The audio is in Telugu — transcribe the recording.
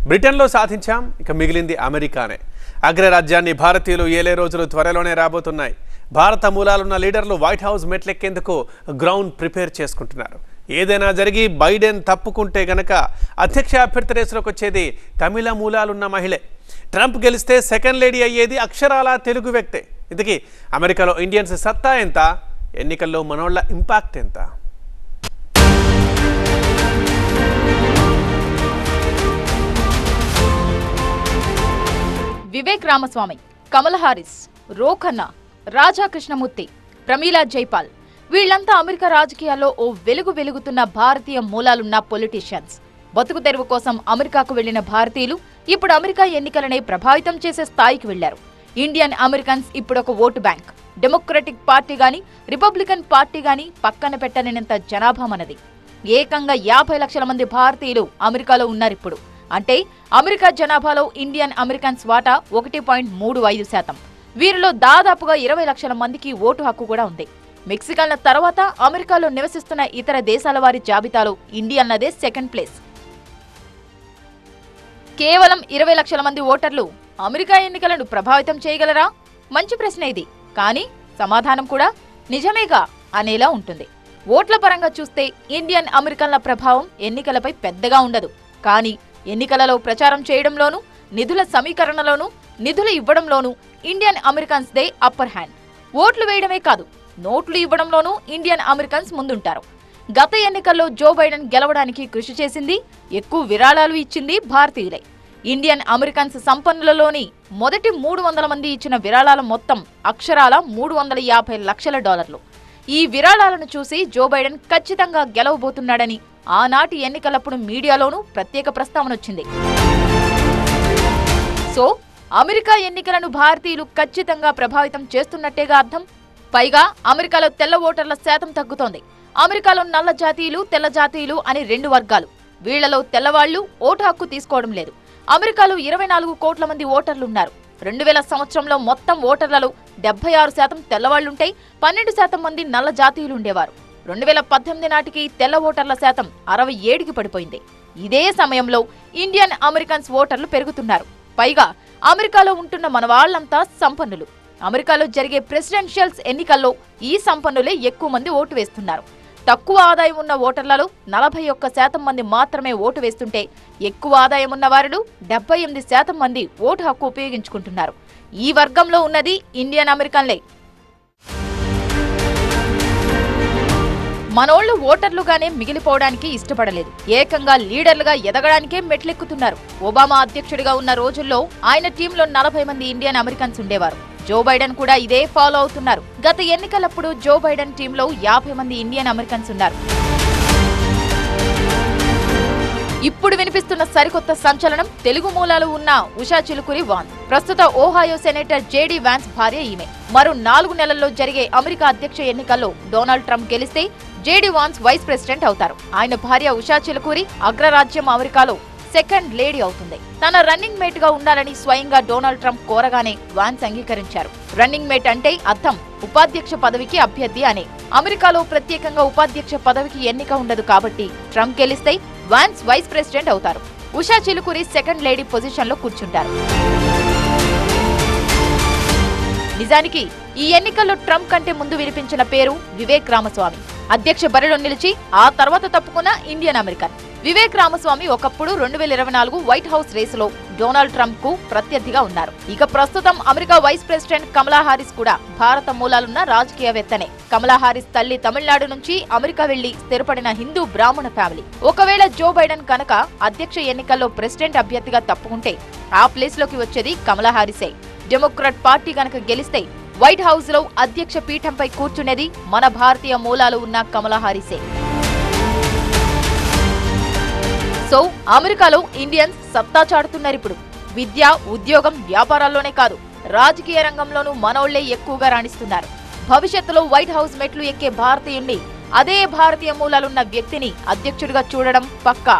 బ్రిటన్లో సాధించాం, ఇక మిగిలింది అమెరికానే. అగ్రరాజ్యాన్ని భారతీయులు ఏలే రోజులు త్వరలోనే రాబోతున్నాయి. భారత మూలాలున్న లీడర్లు వైట్ హౌస్ మెట్లెక్కేందుకు గ్రౌండ్ ప్రిపేర్ చేసుకుంటున్నారు. ఏదైనా జరిగి బైడెన్ తప్పుకుంటే గనక అధ్యక్ష అభ్యర్థి రేసులోకి వచ్చేది తమిళ మూలాలున్న మహిళే. ట్రంప్ గెలిస్తే సెకండ్ లేడీ అయ్యేది అక్షరాల తెలుగు వ్యక్తే. ఇంతకీ అమెరికాలో ఇండియన్స్ సత్తా ఎంత, ఎన్నికల్లో మనోళ్ల ఇంపాక్ట్ ఎంత? వివేక్ రామస్వామి, కమలా హారిస్, రో ఖన్నా, రాజా కృష్ణమూర్తి, ప్రమీలా జైపాల్ వీళ్లంతా అమెరికా రాజకీయాల్లో ఓ వెలుగుతున్న భారతీయ మూలాలున్న పొలిటీషియన్స్. బతుకు తెరువు కోసం అమెరికాకు వెళ్లిన భారతీయులు ఇప్పుడు అమెరికా ఎన్నికలనే ప్రభావితం చేసే స్థాయికి వెళ్లారు. ఇండియన్ అమెరికన్స్ ఇప్పుడు ఒక ఓటు బ్యాంక్. డెమోక్రటిక్ పార్టీ గాని రిపబ్లికన్ పార్టీ గాని పక్కన పెట్టలేనంత జనాభా మనది. ఏకంగా 50 లక్షల మంది భారతీయులు అమెరికాలో ఉన్నారిప్పుడు. అంటే అమెరికా జనాభాలో ఇండియన్ అమెరికన్స్ వాటా 1.35%. వీరిలో దాదాపుగా 20 లక్షల మందికి ఓటు హక్కు కూడా ఉంది. మెక్సికన్ల తర్వాత అమెరికాలో నివసిస్తున్న ఇతర దేశాల వారి జాబితాలో ఇండియన్లదే సెకండ్ ప్లేస్. కేవలం 20 లక్షల మంది ఓటర్లు అమెరికా ఎన్నికలను ప్రభావితం చేయగలరా? మంచి ప్రశ్న ఇది. కానీ సమాధానం కూడా నిజమేగా అనేలా ఉంటుంది. ఓట్ల పరంగా చూస్తే ఇండియన్ అమెరికన్ల ప్రభావం ఎన్నికలపై పెద్దగా ఉండదు. కానీ ఎన్నికలలో ప్రచారం చేయడంలోనూ, నిధుల సమీకరణలోనూ, నిధులు ఇవ్వడంలోనూ ఇండియన్ అమెరికన్స్ దే అప్పర్ హ్యాండ్. ఓట్లు వేయడమే కాదు, నోట్లు ఇవ్వడంలోనూ ఇండియన్ అమెరికన్స్ ముందుంటారు. గత ఎన్నికల్లో జో బైడెన్ గెలవడానికి కృషి చేసింది, ఎక్కువ విరాళాలు ఇచ్చింది భారతీయులే. ఇండియన్ అమెరికన్స్ సంపన్నులలోని మొదటి 300 మంది ఇచ్చిన విరాళాల మొత్తం అక్షరాల $350 లక్షల. ఈ విరాళాలను చూసి జో బైడెన్ ఖచ్చితంగా గెలవబోతున్నాడని ఆనాటి ఎన్నికలప్పుడు మీడియాలోనూ ప్రత్యేక ప్రస్తావన వచ్చింది. సో అమెరికా ఎన్నికలను భారతీయులు ఖచ్చితంగా ప్రభావితం చేస్తున్నట్టేగా అర్థం. పైగా అమెరికాలో తెల్ల ఓటర్ల శాతం తగ్గుతోంది. అమెరికాలో నల్ల జాతీయులు, తెల్ల జాతీయులు అని 2 వర్గాలు. వీళ్లలో తెల్లవాళ్లు ఓటు హక్కు తీసుకోవడం లేదు. అమెరికాలో 24 కోట్ల మంది ఓటర్లున్నారు. 2000 సంవత్సరంలో మొత్తం ఓటర్లలో 76% తెల్లవాళ్లుంటే 12% మంది నల్ల జాతీయులు ఉండేవారు. 2018 నాటికి తెల్ల ఓటర్ల శాతం 67కి పడిపోయింది. ఇదే సమయంలో ఇండియన్ అమెరికన్స్ ఓటర్లు పెరుగుతున్నారు. పైగా అమెరికాలో ఉంటున్న మన వాళ్లంతా సంపన్నులు. అమెరికాలో జరిగే ప్రెసిడెన్షియల్స్ ఎన్నికల్లో ఈ సంపన్నులే ఎక్కువ మంది ఓటు వేస్తున్నారు. తక్కువ ఆదాయం ఉన్న ఓటర్లలో 41% మంది మాత్రమే ఓటు వేస్తుంటే, ఎక్కువ ఆదాయం ఉన్న వారిలో 78% మంది ఓటు హక్కు ఉపయోగించుకుంటున్నారు. ఈ వర్గంలో ఉన్నది ఇండియన్ అమెరికన్లే. మనోళ్లు ఓటర్లుగానే మిగిలిపోవడానికి ఇష్టపడలేదు. ఏకంగా లీడర్లుగా ఎదగడానికే మెట్లెక్కుతున్నారు. ఒబామా అధ్యక్షుడిగా ఉన్న రోజుల్లో ఆయన టీంలో 40 మంది ఇండియన్ అమెరికన్స్ ఉండేవారు. జో బైడెన్ కూడా ఇదే ఫాలో అవుతున్నారు. గత ఎన్నికలప్పుడు జో బైడెన్ టీంలో 50 మంది ఇండియన్ అమెరికన్స్ ఉన్నారు. ఇప్పుడు వినిపిస్తున్న సరికొత్త సంచలనం తెలుగు మూలాలు ఉన్న ఉషా చిలుకూరి వాన్స్. ప్రస్తుత ఓహాయో సెనేటర్ జేడీ వాన్స్ భార్య ఈమె. మరో 4 నెలల్లో జరిగే అమెరికా అధ్యక్ష ఎన్నికల్లో డొనాల్డ్ ట్రంప్ గెలిస్తే జేడీ వాన్స్ వైస్ ప్రెసిడెంట్ అవుతారు. ఆయన భార్య ఉషా చిలుకూరి అగ్రరాజ్యం అమెరికాలో సెకండ్ లేడీ అవుతుంది. తన రన్నింగ్ మేట్ గా ఉండాలని స్వయంగా డొనాల్డ్ ట్రంప్ కోరగానే వాన్స్ అంగీకరించారు. రన్నింగ్ మేట్ అంటే అర్థం ఉపాధ్యక్ష పదవికి అభ్యర్థి అనే. అమెరికాలో ప్రత్యేకంగా ఉపాధ్యక్ష పదవికి ఎన్నిక ఉండదు కాబట్టి ట్రంప్ గెలిస్తే వాన్స్ వైస్ ప్రెసిడెంట్ అవుతారు. Usha Chilukuri second lady position లో కూర్చుంటారు. నిజానికి ఈ ఎన్నికల్లో ట్రంప్ కంటే ముందు వినిపించిన పేరు వివేక్ రామస్వామి. అధ్యక్ష బరిలో నిలిచి ఆ తర్వాత తప్పుకున్న ఇండియన్ అమెరికన్. వివేక్ రామస్వామి ఒకప్పుడు 2024 వైట్ హౌస్ రేసులో డొనాల్డ్ ట్రంప్ కు ప్రత్యర్థిగా ఉన్నారు. ఇక ప్రస్తుతం అమెరికా వైస్ ప్రెసిడెంట్ కమలా హారిస్ కూడా భారత మూలాలున్న రాజకీయవేత్తనే. కమలా హారిస్ తల్లి తమిళనాడు నుంచి అమెరికా వెళ్లి స్థిరపడిన హిందూ బ్రాహ్మణ ఫ్యామిలీ. ఒకవేళ జో బైడెన్ కనుక అధ్యక్ష ఎన్నికల్లో ప్రెసిడెంట్ అభ్యర్థిగా తప్పుకుంటే ఆ ప్లేస్ లోకి వచ్చేది కమలా హారిసే. డెమోక్రాట్ పార్టీ కనుక గెలిస్తే వైట్ హౌస్ లో అధ్యక్ష పీఠంపై కూర్చునేది మన భారతీయ మూలాలు ఉన్న కమలా హారిసే. సో అమెరికాలో ఇండియన్స్ సత్తా చాటుతున్నారు. ఇప్పుడు విద్య, ఉద్యోగం, వ్యాపారాల్లోనే కాదు రాజకీయ రంగంలోనూ మనోళ్లే ఎక్కువగా రాణిస్తున్నారు. భవిష్యత్తులో వైట్ హౌస్ మెట్లు ఎక్కే భారతీయుణ్ణి, అదే భారతీయ మూలాలున్న వ్యక్తిని అధ్యక్షుడిగా చూడడం పక్కా.